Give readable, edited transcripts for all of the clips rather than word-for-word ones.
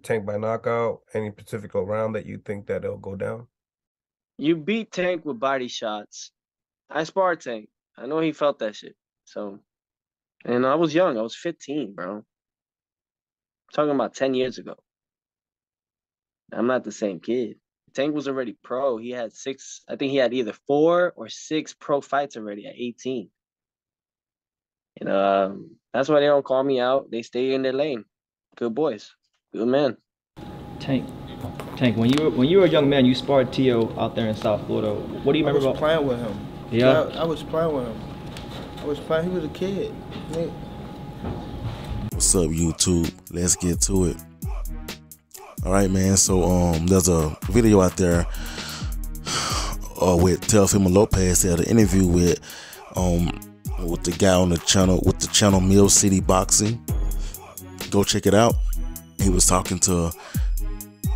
Tank by knockout? Any specific round that you think that it'll go down? You beat Tank with body shots. I sparred Tank. I know he felt that shit. So, and I was young. I was 15, bro. Talking about 10 years ago. I'm not the same kid. Tank was already pro. He had six, I think he had either 4 or 6 pro fights already at 18. And that's why they don't call me out. They stay in their lane. Good boys. Good man. Tank, Tank. When you were a young man, you sparred Tio out there in South Florida. What do you I remember was about? playing with him. Yeah. I was playing with him. I was playing. He was a kid. What's up, YouTube? Let's get to it. All right, man. So there's a video out there with Teofimo Lopez. He had an interview with the guy on the channel Mill City Boxing. Go check it out. He was talking to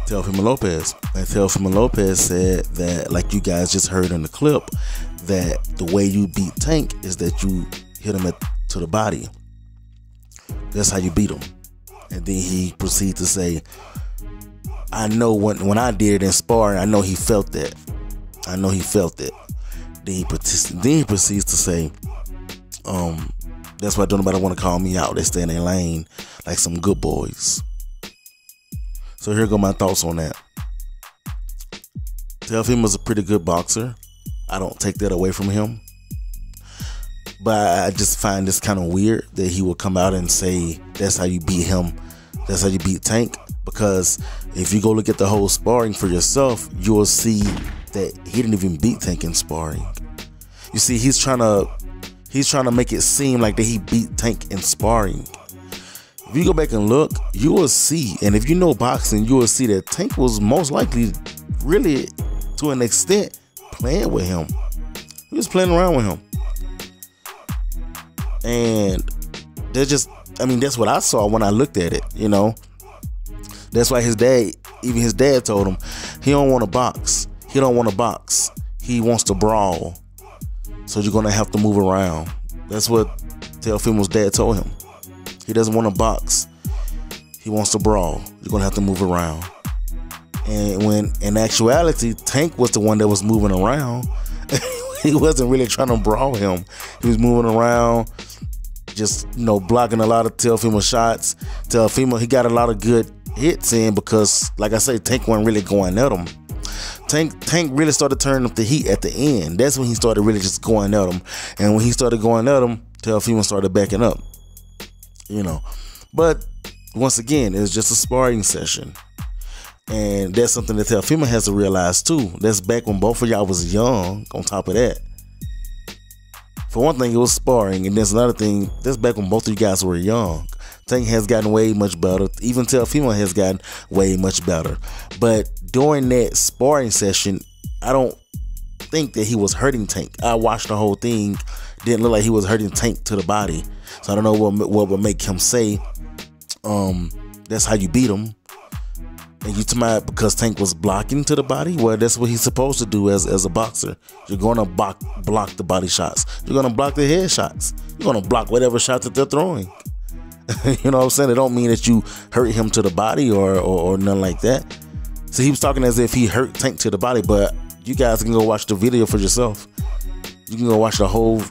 Teofimo Lopez, and Teofimo Lopez said that, like you guys just heard in the clip, that the way you beat Tank is that you hit him to the body. That's how you beat him. And then he proceeded to say, I know when I did it in sparring, I know he felt that. I know he felt it. Then he proceeds to say, that's why don't nobody want to call me out. They stay in their lane like some good boys. So here go my thoughts on that. Teofimo's a pretty good boxer. I don't take that away from him. But I just find this kind of weird that he will come out and say that's how you beat him. That's how you beat Tank. Because if you go look at the whole sparring for yourself, you will see that he didn't even beat Tank in sparring. You see, he's trying to make it seem like that he beat Tank in sparring. If you go back and look, you will see, and if you know boxing, you will see that Tank was most likely, really, to an extent, playing with him. He was playing around with him. And that's what I saw when I looked at it, you know. That's why even his dad told him, he don't want to box. He don't want to box. He wants to brawl. So you're going to have to move around. That's what Teofimo's dad told him. He doesn't want to box. He wants to brawl. You're going to have to move around. And when in actuality, Tank was the one that was moving around. He wasn't really trying to brawl him. He was moving around, just, blocking a lot of Teofimo's shots. Teofimo, he got a lot of good hits in because, like I say, Tank wasn't really going at him. Tank really started turning up the heat at the end. That's when he started really just going at him. And when he started going at him, Teofimo started backing up. But once again, it's just a sparring session. And that's something that Teofimo has to realize too. That's back when both of y'all was young, on top of that. For one thing, it was sparring, and there's another thing, that's back when both of you guys were young. Tank has gotten way much better. Even Teofimo has gotten way much better. But during that sparring session, I don't think that he was hurting Tank. I watched the whole thing. Didn't look like he was hurting Tank to the body. So I don't know what would make him say, that's how you beat him. And you talking about because Tank was blocking to the body? Well, that's what he's supposed to do as a boxer. You're going to block the body shots. You're going to block the head shots. You're going to block whatever shot that they're throwing. You know what I'm saying? It don't mean that you hurt him to the body or nothing like that. So he was talking as if he hurt Tank to the body, but you guys can go watch the video for yourself. You can go watch the whole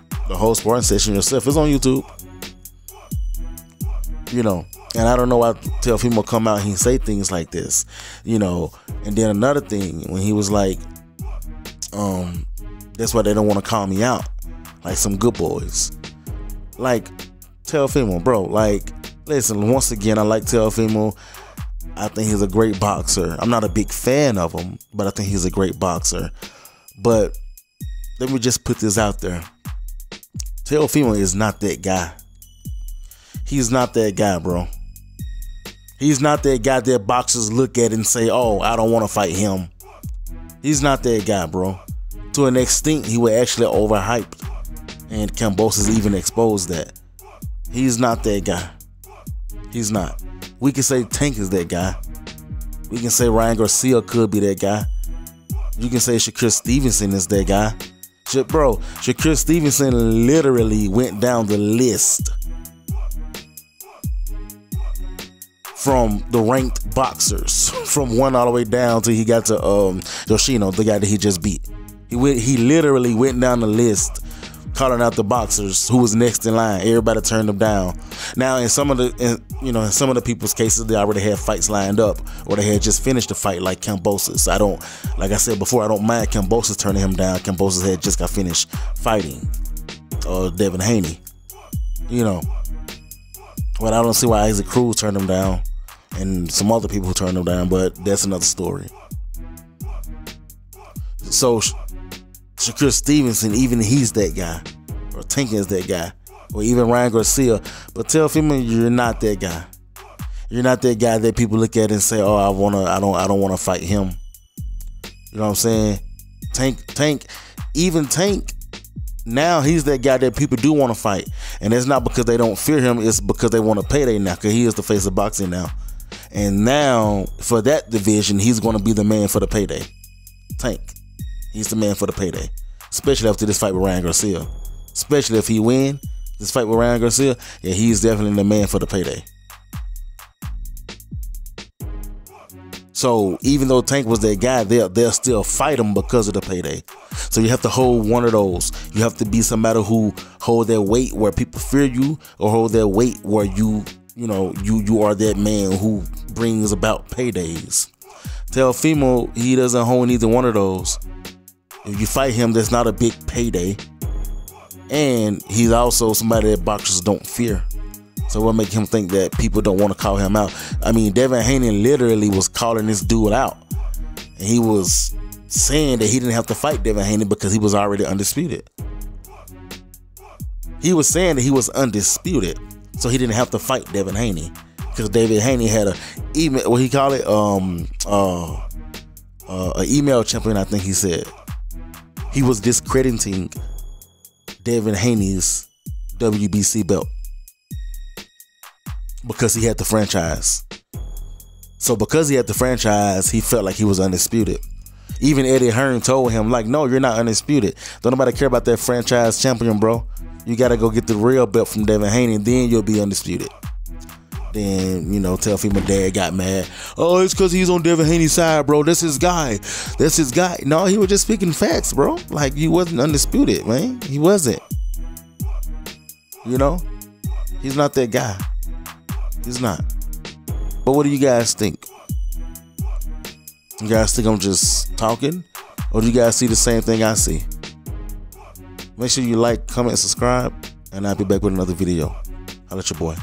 sparring session yourself. It's on YouTube. And I don't know why Teofimo come out and he say things like this, And then another thing, when he was like, that's why they don't want to call me out, like some good boys. Like, Teofimo, bro, like, listen, once again, I like Teofimo. I think he's a great boxer. I'm not a big fan of him, but I think he's a great boxer. But let me just put this out there. Teofimo is not that guy. He's not that guy, bro. He's not that guy that boxers look at and say, oh, I don't want to fight him. He's not that guy, bro. To an extent, he was actually overhyped. And Kambosos even exposed that. He's not that guy. He's not. We can say Tank is that guy. We can say Ryan Garcia could be that guy. You can say Shakur Stevenson is that guy. Bro, Shakur Stevenson literally went down the list from the ranked boxers, from 1 all the way down till he got to Yoshino, the guy that he just beat. He literally went down the list, calling out the boxers who was next in line. Everybody turned him down. Now, in some of the people's cases, they already had fights lined up, or they had just finished the fight, like Kambosos. Like I said before, I don't mind Kambosos turning him down. Kambosos had just got finished fighting Devin Haney, But I don't see why Isaac Cruz turned him down, and some other people who turned him down. But that's another story. So Shakur Stevenson, even he's that guy, or Tank is that guy, or even Ryan Garcia. But Teofimo, you're not that guy. You're not that guy that people look at and say, "Oh, I don't want to fight him." You know what I'm saying? Tank. Now he's that guy that people do want to fight, and it's not because they don't fear him. It's because they want a payday now, because he is the face of boxing now. And now for that division, he's going to be the man for the payday. Tank. He's the man for the payday, especially after this fight with Ryan Garcia. Especially if he win this fight with Ryan Garcia, yeah, he's definitely the man for the payday. So even though Tank was that guy, they'll still fight him because of the payday. So you have to hold one of those. You have to be somebody who hold their weight where people fear you, or hold their weight where you are that man who brings about paydays. Teofimo, he doesn't hold either one of those. If you fight him, that's not a big payday. And he's also somebody that boxers don't fear. So what makes him think that people don't want to call him out? I mean, Devin Haney literally was calling this dude out. And he was saying that he didn't have to fight Devin Haney because he was already undisputed. He was saying that he was undisputed, so he didn't have to fight Devin Haney. Because Devin Haney had an email champion, I think he said. He was discrediting Devin Haney's WBC belt because he had the franchise. So because he had the franchise, he felt like he was undisputed. Even Eddie Hearn told him, like, no, you're not undisputed. Don't nobody care about that franchise champion, bro. You got to go get the real belt from Devin Haney, then you'll be undisputed. Then, Teofimo dad got mad. Oh, it's because he's on Devin Haney's side, bro. That's his guy. That's his guy. No, he was just speaking facts, bro. Like, he wasn't undisputed, man. He wasn't. He's not that guy. He's not. But what do you guys think? You guys think I'm just talking? Or do you guys see the same thing I see? Make sure you like, comment, and subscribe. And I'll be back with another video. Holla at your boy.